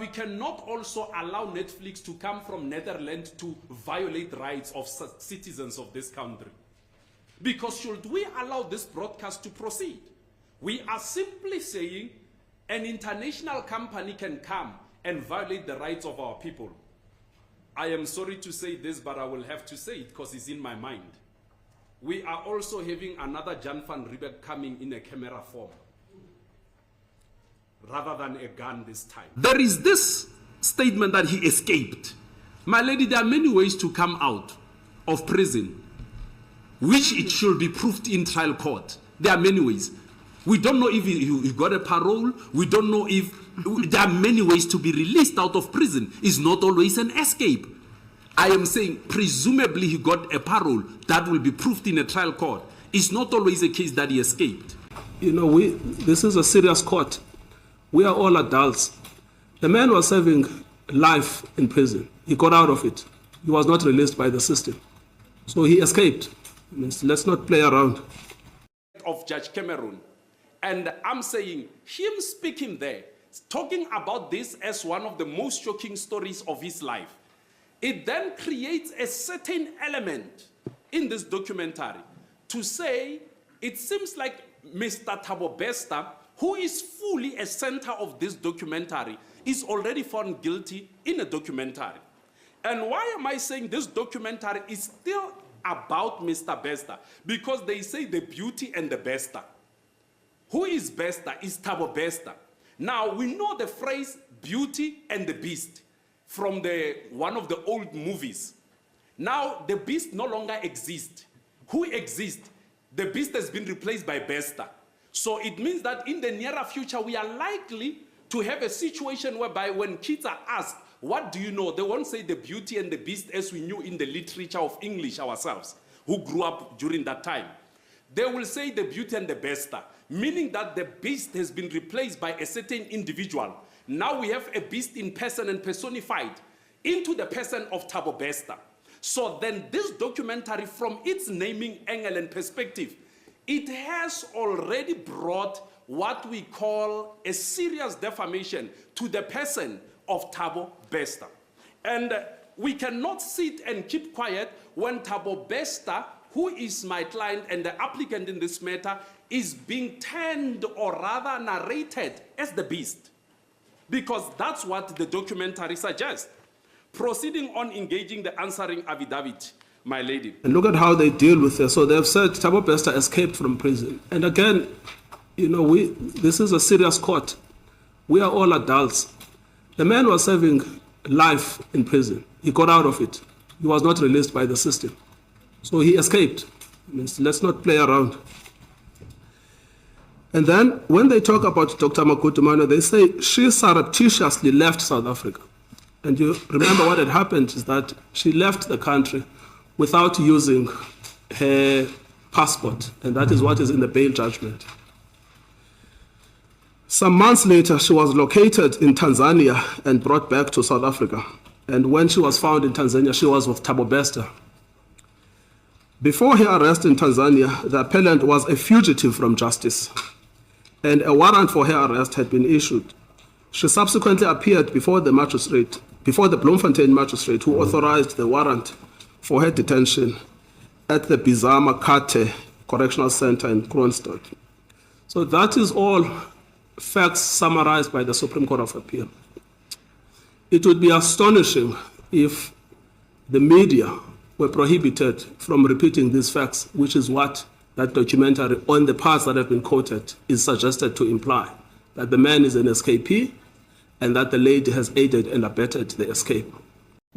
we cannot also allow Netflix to come from Netherlands to violate rights of citizens of this country. Because should we allow this broadcast to proceed? We are simply saying an international company can come and violate the rights of our people. I am sorry to say this, but I will have to say it because it's in my mind. We are also having another Jan van Riebeck coming in a camera form, rather than a gun this time. There is this statement that he escaped. My lady, there are many ways to come out of prison, which it should be proved in trial court. There are many ways. We don't know if he got a parole. We don't know if there are many ways to be released out of prison. It's not always an escape. I am saying presumably he got a parole that will be proved in a trial court. It's not always a case that he escaped. You know, this is a serious court. We are all adults. The man was serving life in prison. He got out of it. He was not released by the system. So he escaped. Let's not play around. Of Judge Cameron. And I'm saying, him speaking there, talking about this as one of the most shocking stories of his life, it then creates a certain element in this documentary to say, it seems like Mr. Thabo Bester, who is fully a center of this documentary, is already found guilty in a documentary. And why am I saying this documentary is still about Mr. Bester? Because they say the beauty and the Bester. Who is Bester? Is Thabo Bester. Now, we know the phrase Beauty and the Beast from one of the old movies. Now, the Beast no longer exists. Who exists? The Beast has been replaced by Bester. So it means that in the nearer future, we are likely to have a situation whereby when kids are asked, what do you know? They won't say the Beauty and the Beast as we knew in the literature of English ourselves, who grew up during that time. They will say the Beauty and the Bester, meaning that the beast has been replaced by a certain individual. Now we have a beast in person and personified into the person of Thabo Bester. So then this documentary, from its naming angle and perspective, it has already brought what we call a serious defamation to the person of Thabo Bester. And we cannot sit and keep quiet when Thabo Bester, who is my client and the applicant in this matter, is being termed or rather narrated as the beast. Because that's what the documentary suggests. Proceeding on engaging the answering affidavit, my lady. And look at how they deal with this. So they've said Thabo Bester escaped from prison. And again, you know, this is a serious court. We are all adults. The man was serving life in prison. He got out of it. He was not released by the system. So he escaped. Let's not play around. And then when they talk about Dr. Makutumana, they say she surreptitiously left South Africa. And you remember what had happened is that she left the country without using her passport. And that is what is in the bail judgment. Some months later, she was located in Tanzania and brought back to South Africa. And when she was found in Tanzania, she was with Thabo Bester. Before her arrest in Tanzania, the appellant was a fugitive from justice, and a warrant for her arrest had been issued. She subsequently appeared before the Bloemfontein magistrate, who authorized the warrant for her detention at the Bizama Kate Correctional Center in Kroonstad. So that is all facts summarized by the Supreme Court of Appeal. It would be astonishing if the media were prohibited from repeating these facts, which is what that documentary on the parts that have been quoted is suggested to imply, that the man is an escapee and that the lady has aided and abetted the escape.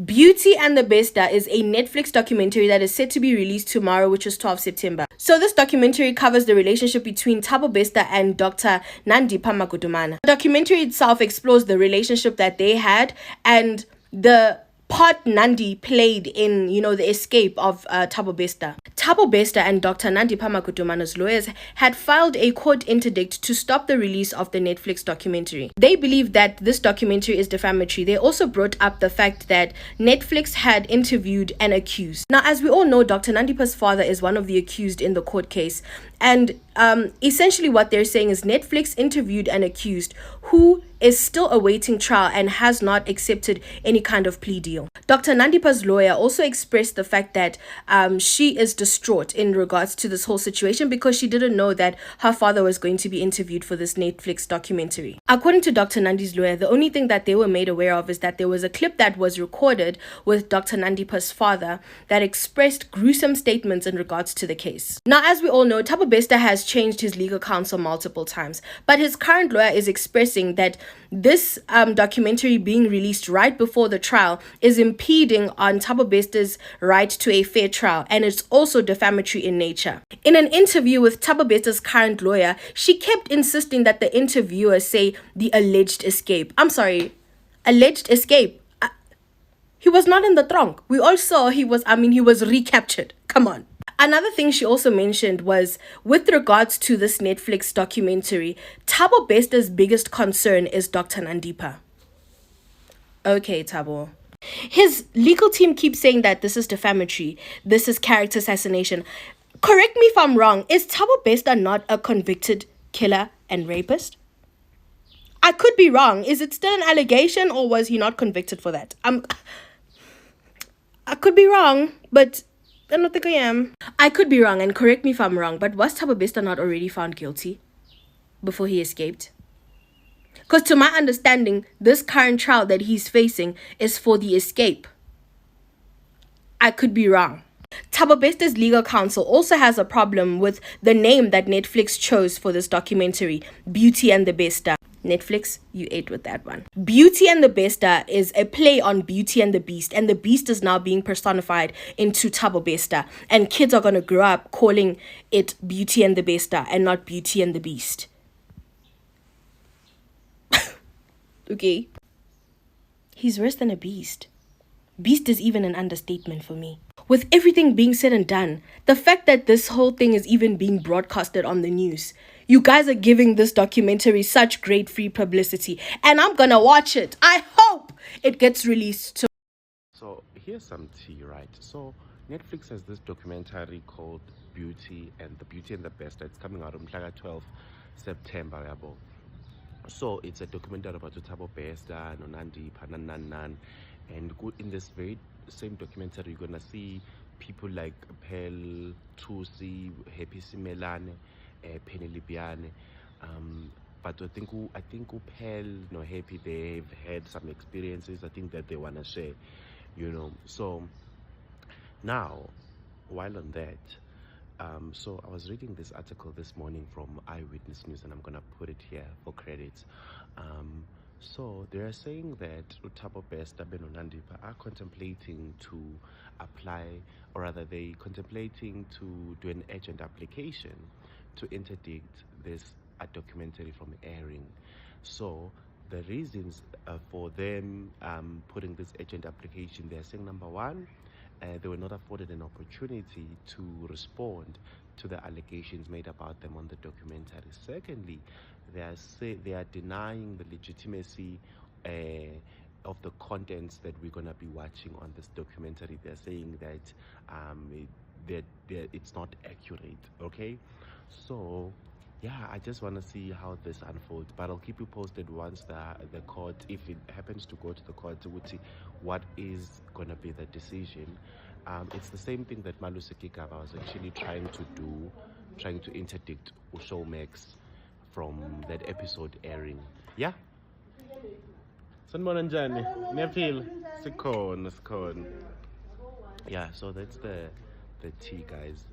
Beauty and the Bester is a Netflix documentary that is set to be released tomorrow, which is 12 September. So this documentary covers the relationship between Thabo Bester and Dr. Nandipha Makutumana. The documentary itself explores the relationship that they had and the part Nandi played in, the escape of Thabo Bester. Thabo Bester and Dr. Nandipha Makutumana's lawyers had filed a court interdict to stop the release of the Netflix documentary. They believe that this documentary is defamatory. They also brought up the fact that Netflix had interviewed an accused. Now, as we all know, Dr. Nandipha's father is one of the accused in the court case. And essentially what they're saying is Netflix interviewed an accused who is still awaiting trial and has not accepted any kind of plea deal. Dr. Nandipa's lawyer also expressed the fact that she is distraught in regards to this whole situation because she didn't know that her father was going to be interviewed for this Netflix documentary. According to Dr. Nandi's lawyer, the only thing that they were made aware of is that there was a clip that was recorded with Dr. Nandipa's father that expressed gruesome statements in regards to the case. Now, as we all know, Thabo Bester has changed his legal counsel multiple times, but his current lawyer is expressing that this documentary being released right before the trial is impeding on Thabo Bester's right to a fair trial, and it's also defamatory in nature. In an interview with Thabo Bester's current lawyer, she kept insisting that the interviewer say the alleged escape. I'm sorry, alleged escape. He was not in the trunk. We all saw he was recaptured. Come on. Another thing she also mentioned was, with regards to this Netflix documentary, Thabo Bester's biggest concern is Dr. Nandipa. Okay, Thabo. His legal team keeps saying that this is defamatory, this is character assassination. Correct me if I'm wrong, is Thabo Bester not a convicted killer and rapist? I could be wrong. Is it still an allegation, or was he not convicted for that? I could be wrong, but I don't think I am. I could be wrong, and correct me if I'm wrong, but was Thabo Bester not already found guilty before he escaped? Because to my understanding, this current trial that he's facing is for the escape. I could be wrong. Thabo Bester's legal counsel also has a problem with the name that Netflix chose for this documentary, Beauty and the Bester. Netflix, you ate with that one. Beauty and the Bester is a play on Beauty and the Beast, and the Beast is now being personified into Thabo Bester, and kids are going to grow up calling it Beauty and the Bester and not Beauty and the Beast. Okay. He's worse than a beast. Beast is even an understatement for me. With everything being said and done, the fact that this whole thing is even being broadcasted on the news, you guys are giving this documentary such great free publicity, and I'm gonna watch it. I hope it gets released too. So here's some tea, right? So Netflix has this documentary called Beauty and the Best. It's coming out on 12 September. Yabo. So it's a documentary about Thabo Bester, Nandipa, and in this very same documentary, you're gonna see people like Pearl, Thusi, Happy Simelane, Penny Libiane. But I think Pearl, Happy, they've had some experiences. I think that they wanna share, So now, while on that, so I was reading this article this morning from Eyewitness News, and I'm gonna put it here for credits. So they are saying that Thabo Bester, Nandipa are contemplating to apply, or rather they contemplating to do an agent application to interdict this documentary from airing. So the reasons for them putting this agent application, they're saying, number one, they were not afforded an opportunity to respond to the allegations made about them on the documentary. Secondly, they are denying the legitimacy of the contents that we're going to be watching on this documentary. They're saying that it's not accurate. Okay, so yeah, I just want to see how this unfolds, but I'll keep you posted once the court, if it happens to go to the court, to see what is going to be the decision. It's the same thing that Malusi Kigaba was actually trying to interdict Showmax from that episode airing. Yeah? Sanibona njani? Niyaphila? Sikhona. Yeah, so that's the tea, guys.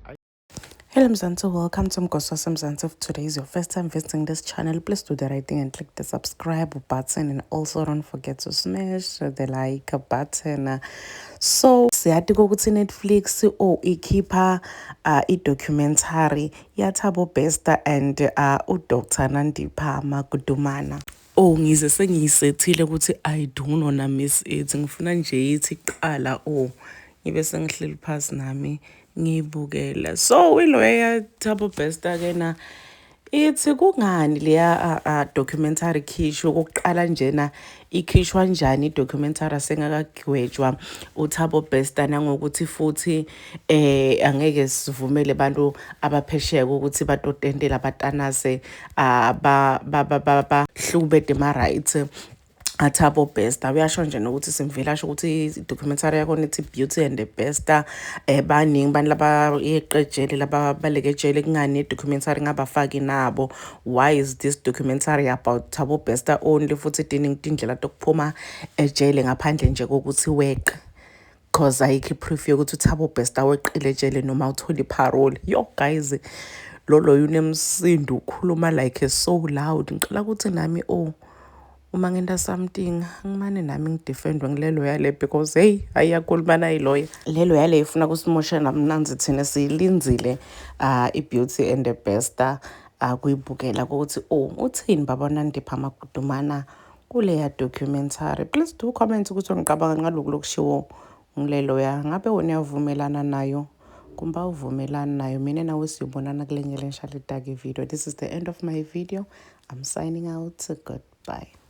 Hello Mzansi, welcome to Mgoswasa Mzansi. If today is your first time visiting this channel, please do the right thing and click the subscribe button, and also don't forget to smash the like button. So siyathi ukuthi Netflix ikhipha documentary ya Thabo Bester and Dr. Nandipa Magudumana. Ngize sengiyisethile ukuthi I don't wanna miss it. Ngifuna nje ithi qala ngibe sengihleli phansi nami ngibukela. So iloya Thabo Bester kena ithi kungani leya documentary khishwe kokuqala njena ikhishwa njani documentary sengakagwetshwa uThabo Bester, nangokuthi futhi angeke sivumele abantu abaphesheya ukuthi batotendela batanase ba hlube ma-rights Thabo Bester uyasho nje nokuthi simvile asho ukuthi i-documentary yakho nethi Beauty and the Bester baningi abantu laba yeqejele laba baleke ejele kungani i-documentary ngabafaki nabo. Why is this documentary about Thabo Bester only futhi idinga indlela tokuphuma ejele ngaphandle nje kokuthi weqe? Cause ayikho proof yokuthi uThabo Bester weqile ejele noma uthola iparole. Yo guys, lolo unemsindo ukhuluma like so loud. Ngicela ukuthi nami uma ngenda something ngimane nami ngidefendwe ngilelo yale because hey ayakhuluma nayi lawyer. Lelo yale ifuna kusimosha namnanzi thina silinzile iBeauty and the Bester kuyibukela ukuthi uthini baba Nandipha Magudumana kule ya documentary. Please do comment ukuthi ngiqabanga ngalokho lokushiwo ngilelo ya ngabe wona uyavumelana nayo kumba uvumelana nayo. Mina nawe sibonana kulenyele nshalidake video. This is the end of my video. I'm signing out. Goodbye.